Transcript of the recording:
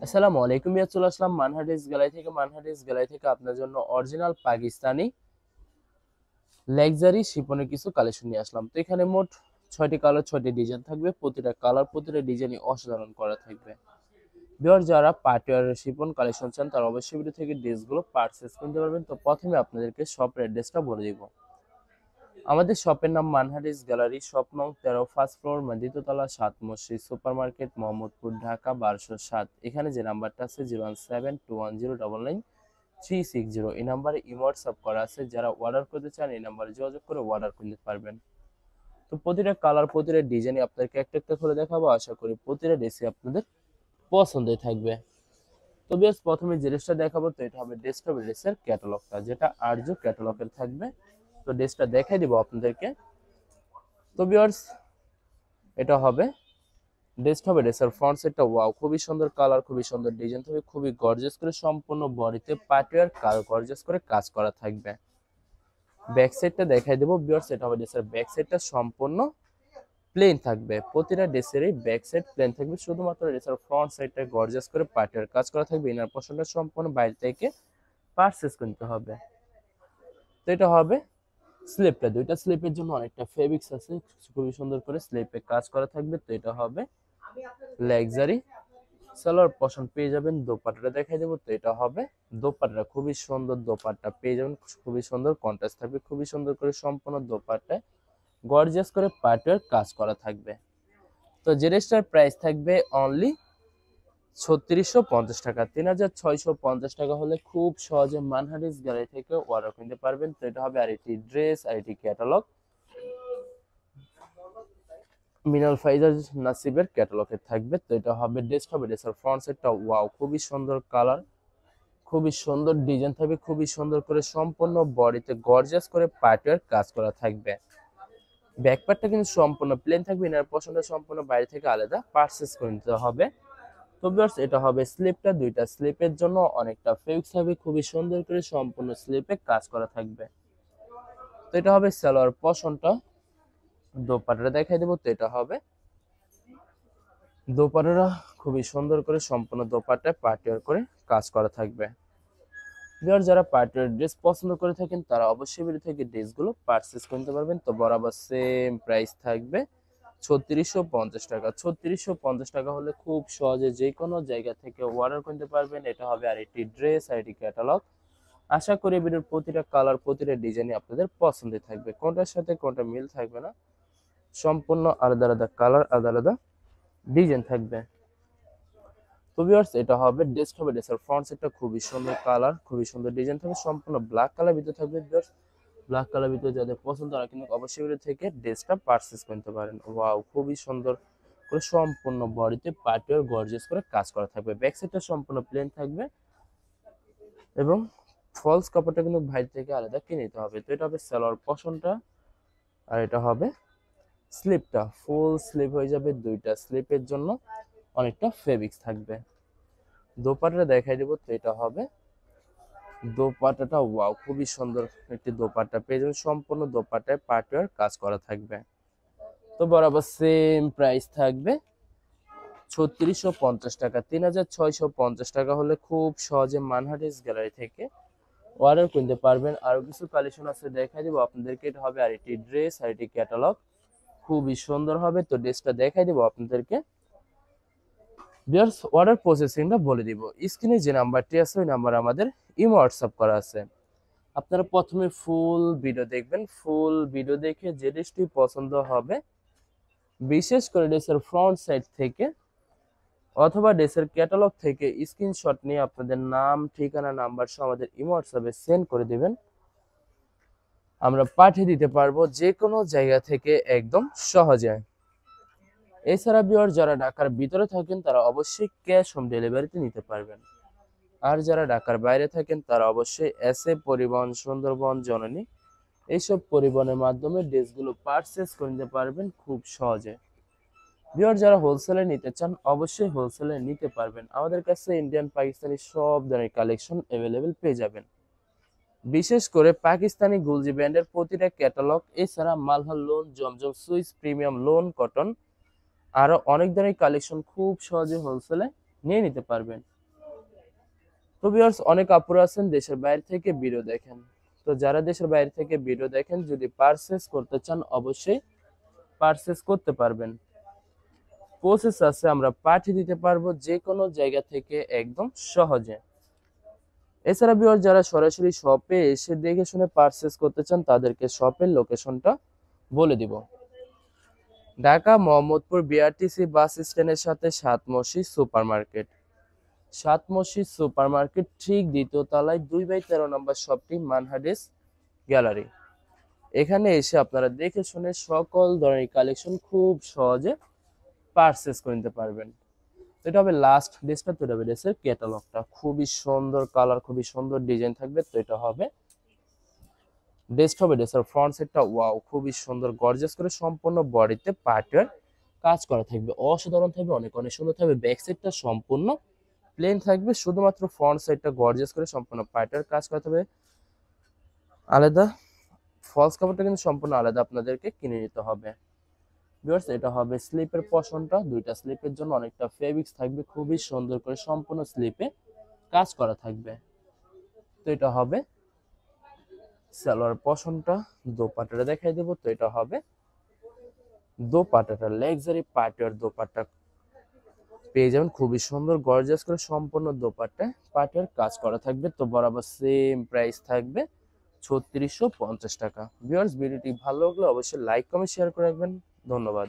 আসসালামু আলাইকুম। চলে আসলাম মানহাটিস গ্যালারি থেকে আপনার জন্য অরিজিনাল পাকিস্তানি লাক্সারি শিপনের কিছু কালেকশন নিয়ে আসলাম। তো এখানে মোট 6টি কালার 6টি ডিজাইন থাকবে। প্রতিটা কালার প্রতিটা ডিজাইনই অসাধারণ করা থাকবে। ভিউয়ার যারা পার্টিওয়ার শিপন কালেকশন চান তারা অবশ্যই ভিডিও থেকে ড্রেসগুলো পারচেজ করতে পারবেন। তো প্রথমে আপনাদেরকে শপের অ্যাড্রেসটা বলে দিব। আমাদের শপের নাম মানহাটিস গ্যালারি, শপ নং 13, ফার্স্ট ফ্লোর, দ্বিতীয়তলা, 7 মসজিদ সুপার মার্কেট, মোহাম্মদপুর, ঢাকা 1207। এখানে যে নাম্বারটা আছে 01721099360, এই নাম্বারে ইমো হোয়াটসঅ্যাপ করা আছে। যারা অর্ডার করতে চান এই নাম্বারে যোগাযোগ করে অর্ডার করতে পারবেন। তো প্রতিটা কালার প্রতিটা ডিজাইনই আপনাদেরকে একটা একটা করে দেখাবো। আশা করি প্রতিটা ড্রেসই আপনাদের পছন্দের থাকবে। তো বেশ প্রথমে যে ড্রেসটা দেখাবো তো এটা হবে ডেস্কটপ ড্রেসের ক্যাটালগটা, যেটা আর্য ক্যাটালগের থাকবে। তো ড্রেসটা দেখাই দিব আপনাদেরকে। তো ভিউয়ার্স এটা হবে ডেস্কটপে ড্রেসের ফ্রন্ট সেটটা। ওয়াও, খুবই সুন্দর কালার, খুবই সুন্দর ডিজাইন থাকবে, খুবই গর্জিয়াস করে সম্পূর্ণ বডিতে পার্টিওয়ার গর্জিয়াস করে কাজ করা থাকবে। ব্যাক সাইডটা দেখাই দেবো ভিউয়ার্স। এটা হবে ড্রেসের ব্যাক সাইডটা সম্পূর্ণ প্লেন থাকবে। প্রতিটা ড্রেসেরই ব্যাক সাইড প্লেন থাকবে, শুধুমাত্র ড্রেসের ফ্রন্ট সাইডটা গর্জিয়াস করে পার্টিওয়ার কাজ করা থাকবে। ইনার পোর্শনটা সম্পূর্ণ বাইরে থেকে পারচেজ করতে হবে। তো এটা হবে স্লিপটা, দুইটা স্লিপের জন্য অনেকটা ফেব্রিক্স আছে, খুবই সুন্দর করে স্লিপে কাজ করা থাকবে। তো এটা হবে লাক্সারি সালোয়ার পশন পেয়ে যাবেন। দোপাট্টাটা দেখাই দেবো। তো এটা হবে দোপাট্টা, খুবই সুন্দর দোপাট্টা পেয়ে যাবেন, খুবই সুন্দর কন্ট্রাস্ট থাকবে, খুবই সুন্দর করে সম্পূর্ণ দোপাট্টায় গর্জিয়াস করে পার্টের কাজ করা থাকবে। তো যে ড্রেসটার প্রাইস থাকবে অনলি 3650 টাকা, 3650 টাকা হলে খুব সহজে মানহাটিস গ্যালারি থেকে অর্ডার করতে পারবেন। তো এটা হবে আরেকটি ড্রেস, আরেকটি ক্যাটালগ, মিনাল ফাইজার নাসিবের ক্যাটালগে থাকবে। তো এটা হবে ড্রেস, হবে ড্রেসের ফ্রন্ট সাইডটা। ওয়াও, খুবই সুন্দর কালার, খুবই সুন্দর ডিজাইন থাকবে, খুবই সুন্দর করে সম্পূর্ণ বডিতে গর্জিয়াস করে পার্টের কাজ করা থাকবে। ব্যাক পার্টটা কিন্তু সম্পূর্ণ প্লেন থাকবে, ইনার পোর্শনটা সম্পূর্ণ বাইরে থেকে আলাদা পারচেজ করে নিতে হবে। তো ভিউয়ার্স এটা হবে স্লিপটা, দুইটা স্লিপের জন্য অনেকটা ফেব্রিক্স থাকবে, খুবই সুন্দর করে সম্পূর্ণ স্লিপে কাজ করা থাকবে। তো এটা হবে সালোয়ার পোর্শনটা। দোপাট্টাটা দেখাই দেবো। তো এটা হবে দোপাট্টাটা, খুবই সুন্দর করে সম্পূর্ণ দোপাট্টায় পার্টিওয়ার করে কাজ করা থাকবে। ভিউয়ার যারা পার্টিওয়ার ড্রেস পছন্দ করে থাকেন তারা অবশ্যই ভিডিও থেকে ড্রেসগুলো পারচেজ করতে পারবেন। তো বরাবর সেম প্রাইস থাকবে 3650 টাকা। 3650 টাকা হলে খুব সহজে যে কোনো জায়গা থেকে অর্ডার করতে পারবেন। এটা হবে আরেকটি ড্রেস, আরেকটি ক্যাটালগ। আশা করি ভিডিওর প্রতিটা কালার প্রতিটা ডিজাইনই আপনাদের পছন্দের থাকবে, কোনটার সাথে কোনটা মিল থাকবে না, সম্পূর্ণ আলাদা আলাদা কালার, আলাদা আলাদা ডিজাইন থাকবে। তো ভিউয়ার্স এটা হবে ডেস্কটপে ড্রেসের ফ্রন্ট সেটটা, খুবই সুন্দর কালার, খুবই সুন্দর ডিজাইন থাকবে, সম্পূর্ণ ব্ল্যাক কালার ভিতরে থাকবে। ভিউয়ার্স ব্ল্যাক কালার ভিতরে যাদের পছন্দ তারা কিন্তু অবশ্যই ভিডিও থেকে ড্রেসটা পারচেজ করতে পারেন। ওয়াও, খুবই সুন্দর করে সম্পূর্ণ বডিতে পার্টিওয়ার গর্জিয়াস করে কাজ করা থাকবে। ব্যাক সাইডটা সম্পূর্ণ প্লেন থাকবে এবং ফলস কাপড়টা কিন্তু বাইরে থেকে আলাদা কিনে নিতে হবে। তো এটা হবে সালোয়ার পোর্শনটা, আর এটা হবে স্লিপটা, ফুল স্লিপ হয়ে যাবে। দুইটা স্লিপের জন্য অনেকটা ফেব্রিক্স থাকবে। দোপাট্টাটা দেখাই দেবো। তো এটা হবে দোপাট্টাটা। ওয়াও, খুবই সুন্দর একটি দোপাট্টা পেয়ে যাবেন, সম্পূর্ণ দোপাট্টায় পার্টিওয়ার কাজ করা থাকবে। তো বরাবর সেম প্রাইস থাকবে 3650 টাকা। 3650 টাকা হলে খুব সহজে মানহাটিস গ্যালারি থেকে অর্ডার করতে পারবেন। আরো কিছু কালেকশন আছে দেখাই দিব আপনাদেরকে। এটা হবে আরেকটি ড্রেস, আরেকটি ক্যাটালগ, খুবই সুন্দর হবে। তো ড্রেসটা দেখাই দিব আপনাদেরকে। ভিউয়ার্স অর্ডার প্রসেসিংটা বলে দিব। স্ক্রিনে যে নাম্বারটি আছে ওই নাম্বার আমাদের ইমো হোয়াটসঅ্যাপ করা আছে। আপনারা প্রথমে ফুল ভিডিও দেখবেন, ফুল ভিডিও দেখে যে ড্রেসটি পছন্দ হবে, বিশেষ করে ড্রেসের ফ্রন্ট সাইড থেকে অথবা ড্রেসের ক্যাটালগ থেকে স্ক্রিনশট নিয়ে আপনাদের নাম, ঠিকানা, নাম্বার সহ আমাদের ইমো হোয়াটসঅ্যাপে সেন্ড করে দিবেন। আমরা পাঠিয়ে দিতে পারবো যে কোনো জায়গা থেকে একদম সহজে। এছাড়া ভিউয়ার যারা ঢাকার ভিতরে থাকেন তারা অবশ্যই ক্যাশ হোম ডেলিভারিতে নিতে পারবেন। আর যারা ঢাকার বাইরে থাকেন তারা অবশ্যই এসএ পরিবহন, সুন্দরবন, জননী এইসব পরিবহনের মাধ্যমে ড্রেসগুলো পারচেজ করে নিতে পারবেন খুব সহজে। ভিউয়ার যারা হোলসেলে নিতে চান অবশ্যই হোলসেলে নিতে পারবেন। আমাদের কাছে ইন্ডিয়ান পাকিস্তানি সব ধরনের কালেকশন অ্যাভেলেবেল পেয়ে যাবেন। বিশেষ করে পাকিস্তানি গুলজি ব্র্যান্ডের প্রতিটা ক্যাটালগ, এছাড়া মালহার লোন, জমজম সুইস, প্রিমিয়াম লোন, কটন, আরো অনেক ধরনের কালেকশন খুব সহজে হোলসেলে নিয়ে নিতে পারবেন। তো ভিউয়ার্স, অনেক আপুরা আছেন দেশের বাইরে থেকে ভিডিও দেখেন। তো যারা দেশের বাইরে থেকে ভিডিও দেখেন, যদি পারচেজ করতে চান অবশ্যই পারচেজ করতে পারবেন। প্রসেস আছে, আমরা পাঠিয়ে দিতে পারবো যে কোনো জায়গা থেকে একদম সহজে। এছাড়া ভিউয়ার্স, যারা সরাসরি শপে এসে দেখে শুনে পারচেজ করতে চান তাদেরকে শপের লোকেশনটা বলে দিব। ঢাকা মোহাম্মদপুর বিআরটিসি বাস স্ট্যান্ডের সাথে ৭ মসজিদ সুপার মার্কেট। ৭ মসজিদ সুপার মার্কেট ঠিক দ্বিতীয় তলায় 2/13 নম্বর শপটি মানহাডিস গ্যালারি। এখানে এসে আপনারা দেখে শুনে সকল ধরনের কালেকশন খুব সহজে পারচেজ করে নিতে পারবেন। এটা হবে লাস্ট ড্রেসটা, তো এটা হবে ড্রেসের ক্যাটালগটা। খুবই সুন্দর কালার, খুবই সুন্দর ডিজাইন থাকবে। তো এটা হবে ড্রেসটা, হবে ড্রেসের ফ্রন্ট সাইডটা ওয়াও, খুবই সুন্দর গর্জিয়াস করে সম্পূর্ণ বডিতে পার্টের কাজ করা থাকবে, অসাধারণ থাকবে, অনেক অনেক সুন্দর থাকবে। ব্যাক সাইডটা সম্পূর্ণ প্লেন থাকবে, শুধুমাত্র ফ্রন্ট সাইডটা গর্জিয়াস করে সম্পূর্ণ পার্টের কাজ করা থাকবে। আলাদা ফলস কাপড়টা কিন্তু সম্পূর্ণ আলাদা আপনাদেরকে কিনে নিতে হবে। ভিউয়ার্স, এটা হবে স্লিপের পশনটা। দুইটা স্লিপের জন্য অনেকটা ফেব্রিক্স থাকবে, খুবই সুন্দর করে সম্পূর্ণ স্লিপে কাজ করা থাকবে। তো এটা হবে সালোয়ার পশনটা। দোপাট্টাটা দেখাই দেবো। তো এটা হবে দোপাট্টাটা, লাক্সারি পার্টিওয়ার দোপাট্টা পেয়ে যাবেন, খুবই সুন্দর গর্জিয়াস করে সম্পূর্ণ দোপাট্টায় পার্টিওয়ার কাজ করা থাকবে। তো বরাবর সেম প্রাইস থাকবে ৩৬৫০ টাকা। ভিউয়ার্স, ভিডিওটি ভালো লাগলে অবশ্যই লাইক কমেন্ট শেয়ার করে রাখবেন। ধন্যবাদ।